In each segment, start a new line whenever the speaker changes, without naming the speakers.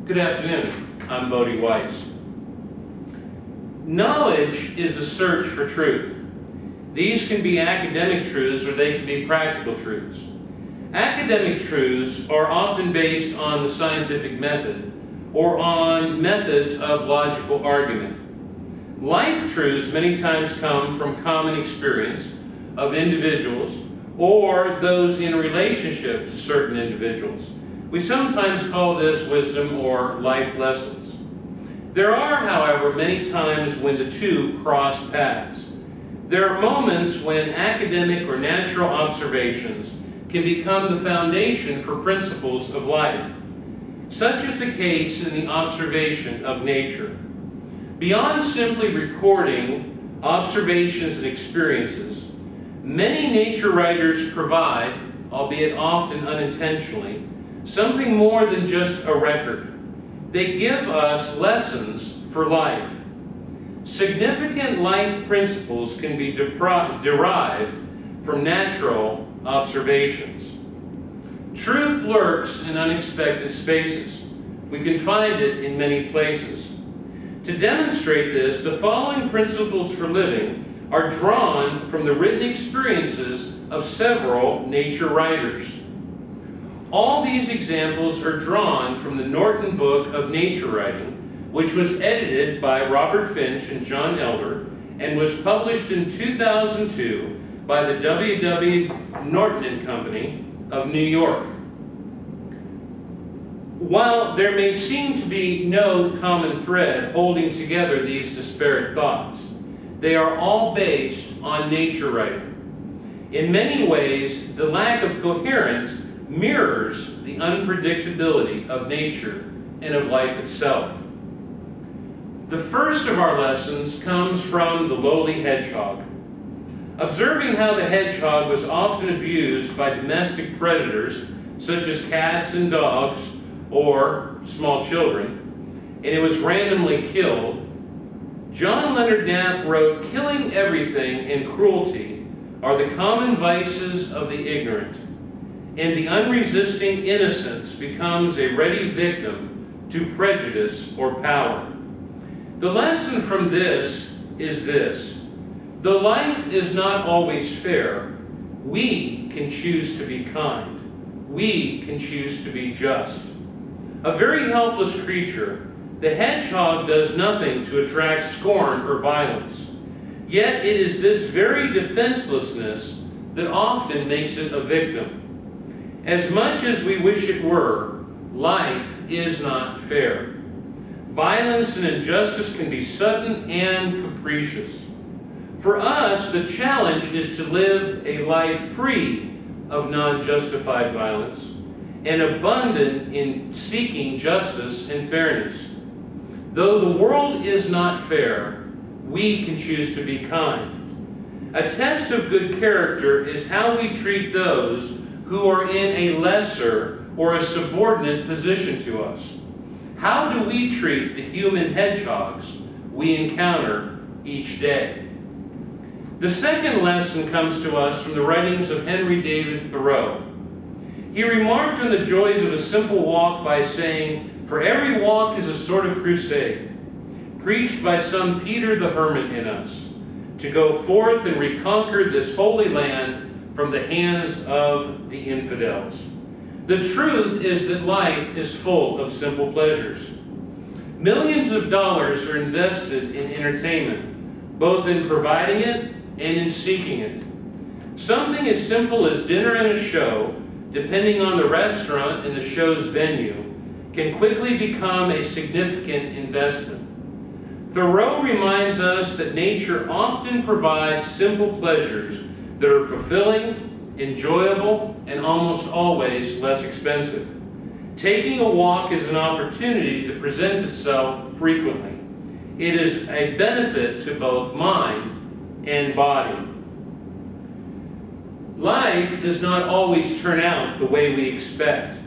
Good afternoon. I'm Bodie Weiss. Knowledge is the search for truth. These can be academic truths or they can be practical truths. Academic truths are often based on the scientific method or on methods of logical argument. Life truths many times come from common experience of individuals or those in relationship to certain individuals. We sometimes call this wisdom or life lessons. There are, however, many times when the two cross paths. There are moments when academic or natural observations can become the foundation for principles of life. Such is the case in the observation of nature. Beyond simply recording observations and experiences, many nature writers provide, albeit often unintentionally, something more than just a record. They give us lessons for life. Significant life principles can be derived from natural observations. Truth lurks in unexpected spaces. We can find it in many places. To demonstrate this, the following principles for living are drawn from the written experiences of several nature writers. All these examples are drawn from the Norton Book of Nature Writing, which was edited by Robert Finch and John Elder and was published in 2002 by the W.W. Norton and Company of New York. While there may seem to be no common thread holding together these disparate thoughts, they are all based on nature writing. In many ways, the lack of coherence mirrors the unpredictability of nature and of life itself. The first of our lessons comes from the lowly hedgehog. Observing how the hedgehog was often abused by domestic predators such as cats and dogs or small children, and it was randomly killed, John Leonard Knapp wrote, "Killing everything and cruelty are the common vices of the ignorant, and the unresisting innocence becomes a ready victim to prejudice or power." The lesson from this is this: though life is not always fair, we can choose to be kind. We can choose to be just. A very helpless creature, the hedgehog does nothing to attract scorn or violence. Yet it is this very defenselessness that often makes it a victim. As much as we wish it were, life is not fair. Violence and injustice can be sudden and capricious. For us, the challenge is to live a life free of non-justified violence and abundant in seeking justice and fairness. Though the world is not fair, we can choose to be kind. A test of good character is how we treat those who are in a lesser or a subordinate position to us. How do we treat the human hedgehogs we encounter each day? The second lesson comes to us from the writings of Henry David Thoreau. He remarked on the joys of a simple walk by saying, "For every walk is a sort of crusade, preached by some Peter the Hermit in us, to go forth and reconquer this holy land from the hands of the infidels." The truth is that life is full of simple pleasures. Millions of dollars are invested in entertainment, both in providing it and in seeking it. Something as simple as dinner and a show, depending on the restaurant and the show's venue, can quickly become a significant investment. Thoreau reminds us that nature often provides simple pleasures that are fulfilling, enjoyable, and almost always less expensive. Taking a walk is an opportunity that presents itself frequently. It is a benefit to both mind and body. Life does not always turn out the way we expect.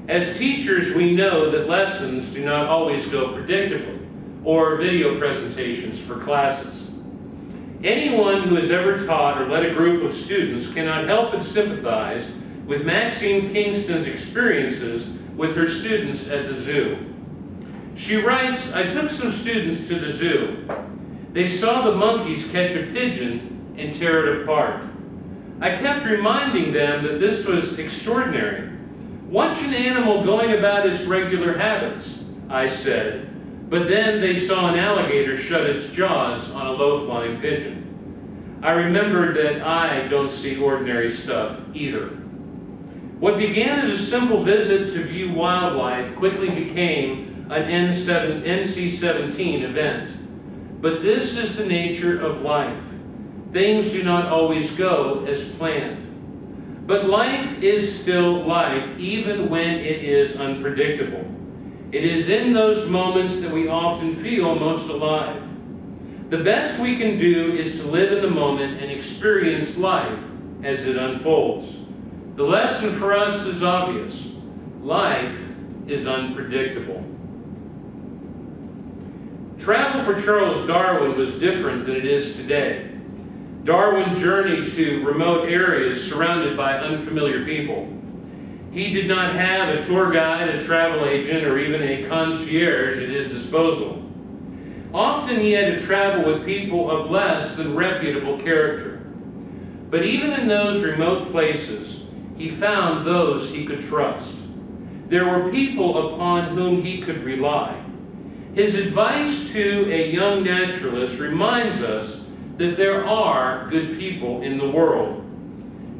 As teachers, we know that lessons do not always go predictably, or video presentations for classes. Anyone who has ever taught or led a group of students cannot help but sympathize with Maxine Kingston's experiences with her students at the zoo. She writes, I took some students to the zoo. They saw the monkeys catch a pigeon and tear it apart. I kept reminding them that this was extraordinary. Watch an animal going about its regular habits, I said, but then they saw an alligator shut its jaws on a low-flying pigeon. I remembered that I don't see ordinary stuff either. What began as a simple visit to view wildlife quickly became an NC-17 event. But this is the nature of life. Things do not always go as planned. But life is still life, even when it is unpredictable. It is in those moments that we often feel most alive. The best we can do is to live in the moment and experience life as it unfolds. The lesson for us is obvious. Life is unpredictable. Travel for Charles Darwin was different than it is today. Darwin journeyed to remote areas surrounded by unfamiliar people. He did not have a tour guide, a travel agent, or even a concierge at his disposal. Often he had to travel with people of less than reputable character. But even in those remote places, he found those he could trust. There were people upon whom he could rely. His advice to a young naturalist reminds us that there are good people in the world.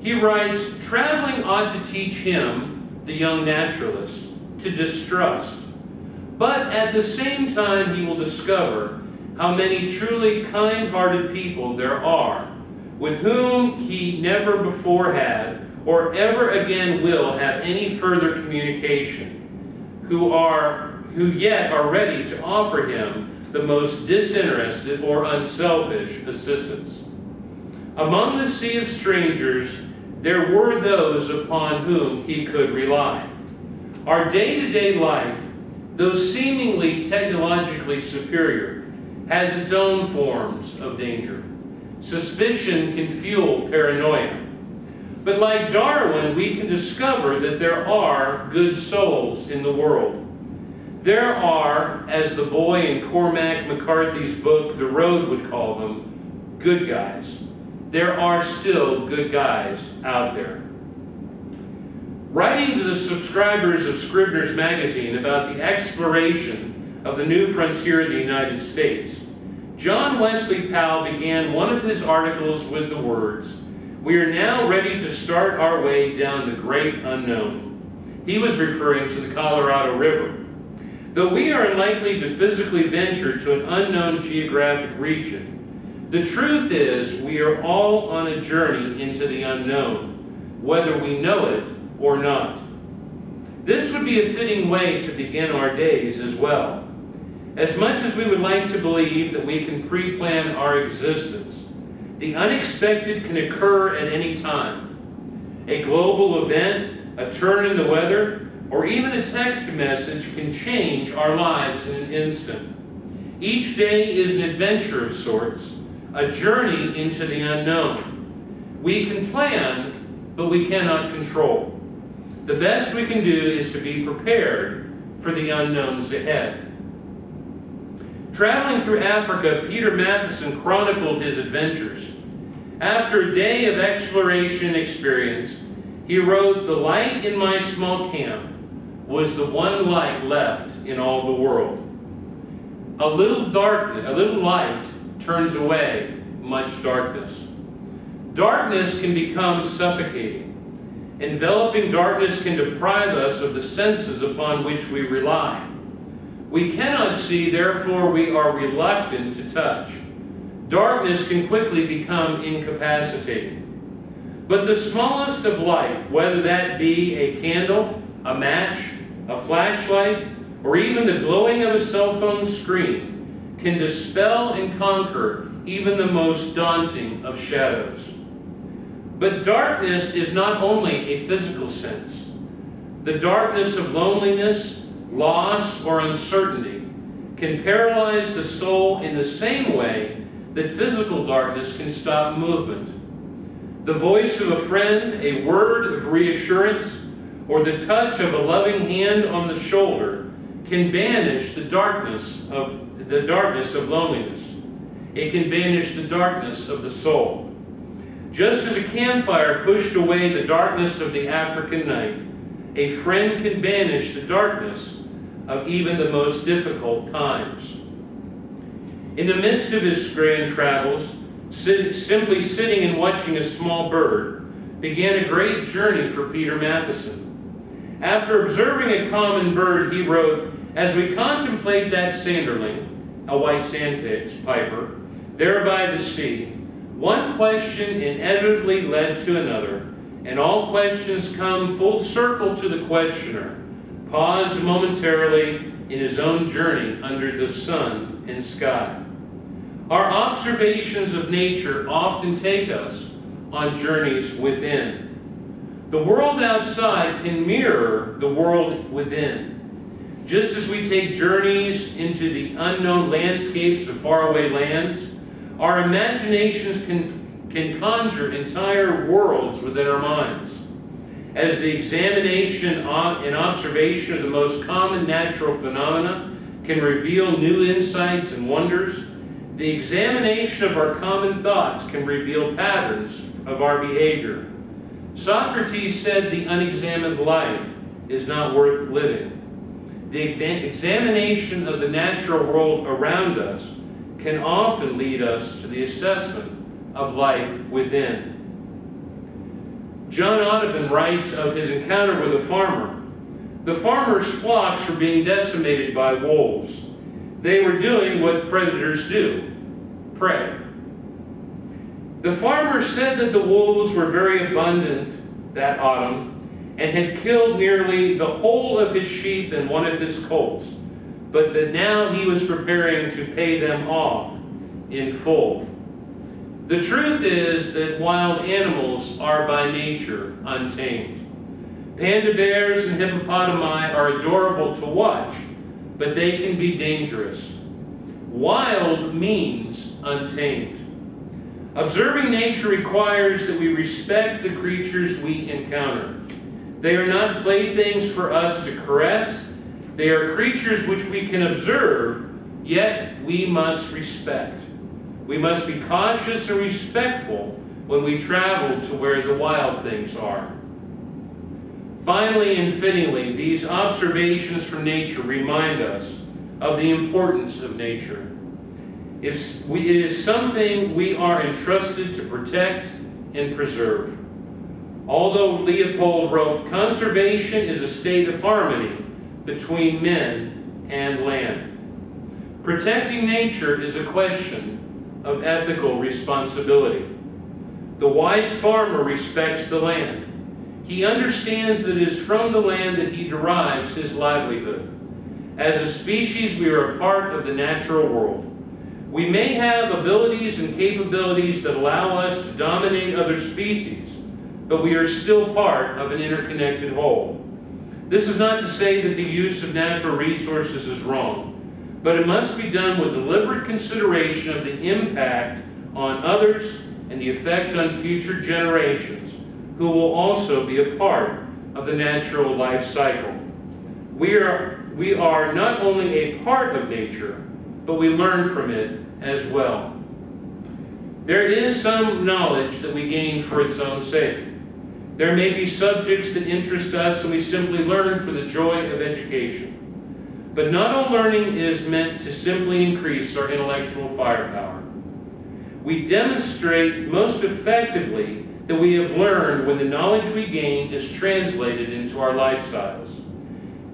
He writes, traveling ought to teach him, the young naturalist, to distrust. But at the same time he will discover how many truly kind-hearted people there are, with whom he never before had or ever again will have any further communication, who yet are ready to offer him the most disinterested or unselfish assistance. Among the sea of strangers, there were those upon whom he could rely. Our day-to-day life, though seemingly technologically superior, has its own forms of danger. Suspicion can fuel paranoia. But like Darwin, we can discover that there are good souls in the world. There are, as the boy in Cormac McCarthy's book, The Road, would call them, good guys. There are still good guys out there. Writing to the subscribers of Scribner's Magazine about the exploration of the new frontier of the United States, John Wesley Powell began one of his articles with the words, "We are now ready to start our way down the great unknown." He was referring to the Colorado River. Though we are unlikely to physically venture to an unknown geographic region, the truth is we are all on a journey into the unknown, whether we know it or not. This would be a fitting way to begin our days as well. As much as we would like to believe that we can pre-plan our existence, the unexpected can occur at any time. A global event, a turn in the weather, or even a text message can change our lives in an instant. Each day is an adventure of sorts, a journey into the unknown. We can plan, but we cannot control. The best we can do is to be prepared for the unknowns ahead. Traveling through Africa, Peter Matheson chronicled his adventures. After a day of exploration experience, he wrote, "The light in my small camp was the one light left in all the world. A little light turns away much darkness." Darkness can become suffocating. Enveloping darkness can deprive us of the senses upon which we rely. We cannot see, therefore we are reluctant to touch. Darkness can quickly become incapacitating. But the smallest of light, whether that be a candle, a match, a flashlight, or even the glowing of a cell phone screen, can dispel and conquer even the most daunting of shadows. But darkness is not only a physical sense. The darkness of loneliness, loss, or uncertainty can paralyze the soul in the same way that physical darkness can stop movement. The voice of a friend, a word of reassurance, or the touch of a loving hand on the shoulder can banish the darkness of loneliness. It can banish the darkness of the soul. Just as a campfire pushed away the darkness of the African night, a friend can banish the darkness of even the most difficult times. In the midst of his grand travels, simply sitting and watching a small bird began a great journey for Peter Matheson. After observing a common bird, he wrote, "As we contemplate that sanderling, a white sandpiper, there by the sea, one question inevitably led to another, and all questions come full circle to the questioner, paused momentarily in his own journey under the sun and sky." Our observations of nature often take us on journeys within. The world outside can mirror the world within. Just as we take journeys into the unknown landscapes of faraway lands, our imaginations can conjure entire worlds within our minds. As the examination and observation of the most common natural phenomena can reveal new insights and wonders, the examination of our common thoughts can reveal patterns of our behavior. Socrates said the unexamined life is not worth living. The examination of the natural world around us can often lead us to the assessment of life within. John Audubon writes of his encounter with a farmer. The farmer's flocks were being decimated by wolves. They were doing what predators do: prey. The farmer said that the wolves were very abundant that autumn and had killed nearly the whole of his sheep and one of his colts, but that now he was preparing to pay them off in full. The truth is that wild animals are by nature untamed. Panda bears and hippopotami are adorable to watch, but they can be dangerous. Wild means untamed. Observing nature requires that we respect the creatures we encounter. They are not playthings for us to caress. They are creatures which we can observe, yet we must respect. We must be cautious and respectful when we travel to where the wild things are. Finally and fittingly, these observations from nature remind us of the importance of nature. It is something we are entrusted to protect and preserve. Although Leopold wrote, "Conservation is a state of harmony between men and land." Protecting nature is a question of ethical responsibility. The wise farmer respects the land. He understands that it is from the land that he derives his livelihood. As a species, we are a part of the natural world. We may have abilities and capabilities that allow us to dominate other species, but we are still part of an interconnected whole. This is not to say that the use of natural resources is wrong, but it must be done with deliberate consideration of the impact on others and the effect on future generations, who will also be a part of the natural life cycle. We are not only a part of nature, but we learn from it as well. There is some knowledge that we gain for its own sake. There may be subjects that interest us and we simply learn for the joy of education. But not all learning is meant to simply increase our intellectual firepower. We demonstrate most effectively that we have learned when the knowledge we gain is translated into our lifestyles.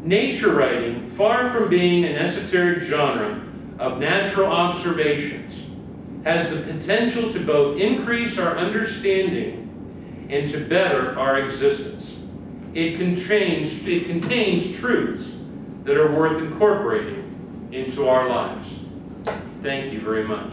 Nature writing, far from being an esoteric genre of natural observations, has the potential to both increase our understanding and to better our existence. It contains truths that are worth incorporating into our lives. Thank you very much.